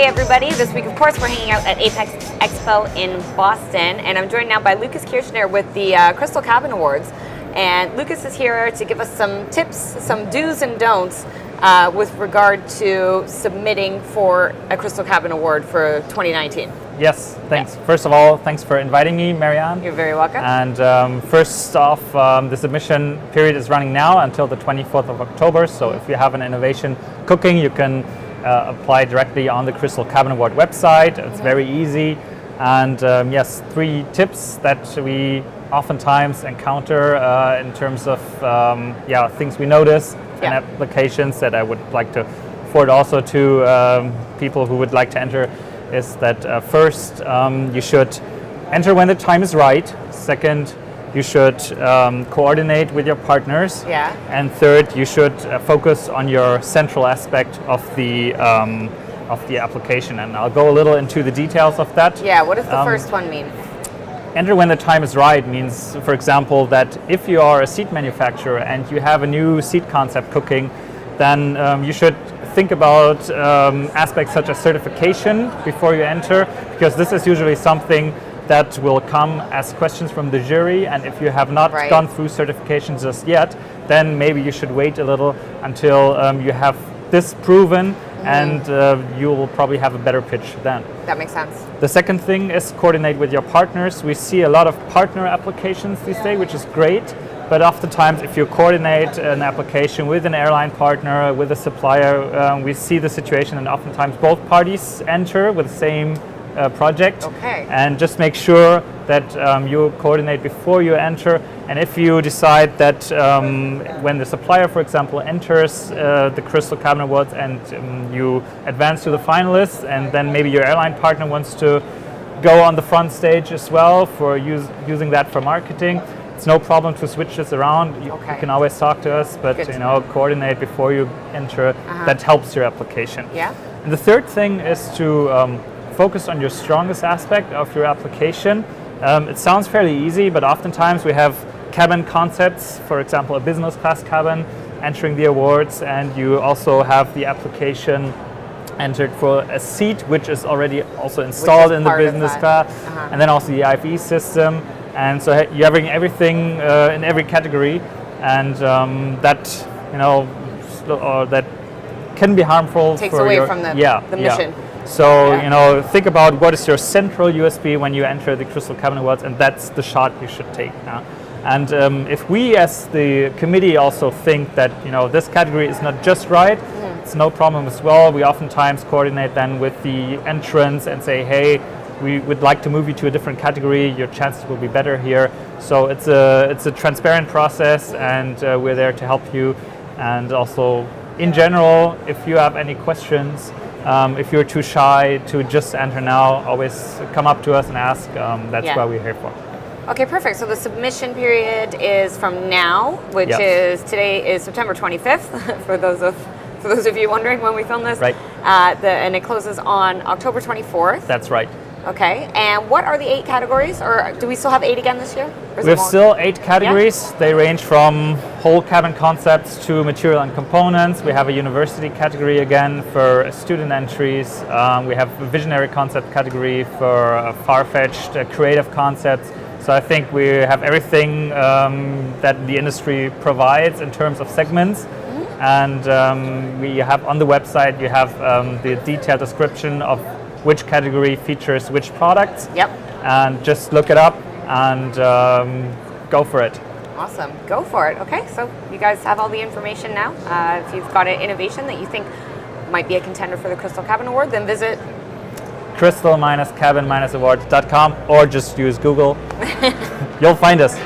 everybody. This week, of course, we're hanging out at Apex Expo in Boston, and I'm joined now by Lukas Kaestner with the Crystal Cabin Awards. And Lukas is here to give us some tips, some do's and don'ts with regard to submitting for a Crystal Cabin Award for 2019. Yes, thanks. Yeah. First of all, thanks for inviting me, Marianne. You're very welcome. And first off, the submission period is running now until the 24th of October. So if you have an innovation cooking, you can apply directly on the Crystal Cabin Award website. It's very easy. And yes, 3 tips that we oftentimes encounter in terms of things we notice and applications that I would like to forward also to people who would like to enter is that first, you should enter when the time is right. Second, you should coordinate with your partners. Yeah. And third, you should focus on your central aspect of the application. And I'll go a little into the details of that. Yeah, what does the first one mean? Enter when the time is right means, for example, that if you are a seat manufacturer and you have a new seat concept cooking, then you should think about aspects such as certification before you enter, because this is usually something that will come as questions from the jury, and if you have not gone through certification just yet, then maybe you should wait a little until you have this proven, and you will probably have a better pitch then. That makes sense. The second thing is coordinate with your partners. We see a lot of partner applications these days, which is great. But oftentimes, if you coordinate an application with an airline partner, with a supplier, we see the situation, and oftentimes both parties enter with the same project. Okay. And just make sure that you coordinate before you enter. And if you decide that when the supplier, for example, enters the Crystal Cabin Awards and you advance to the finalists, and then maybe your airline partner wants to go on the front stage as well for using that for marketing, it's no problem to switch this around. You can always talk to us, but coordinate before you enter. That helps your application. Yeah. And the third thing is to focus on your strongest aspect of your application. It sounds fairly easy, but oftentimes we have cabin concepts, for example, a business class cabin entering the awards, and you also have the application entered for a seat which is already also installed in the business class, and then also the IFE system. And so you're having everything in every category, and that that can be harmful. Takes for away your, from the mission. So think about what is your central USP when you enter the Crystal Cabin Awards, and that's the shot you should take. And if we as the committee also think that this category is not just right, it's no problem as well. We oftentimes coordinate then with the entrants and say, hey, we would like to move you to a different category. Your chances will be better here. So it's a transparent process, and we're there to help you. And also, in general, if you have any questions, if you're too shy to just enter now, always come up to us and ask. That's what we're here for. Okay, perfect. So the submission period is from now, which is today is September 25th for those of you wondering when we film this. Right. And it closes on October 24th. That's right. Okay, and what are the 8 categories, or do we still have 8 again this year? We have still 8 categories. Yeah? They range from whole cabin concepts to material and components. We have a university category again for student entries. We have a visionary concept category for far-fetched creative concepts. So I think we have everything that the industry provides in terms of segments. And we have on the website, you have the detailed description of which category features which products. Yep. And just look it up and go for it. Awesome. Go for it. Okay, so you guys have all the information now. If you've got an innovation that you think might be a contender for the Crystal Cabin Award, then visit crystal-cabin-awards.com or just use Google. You'll find us.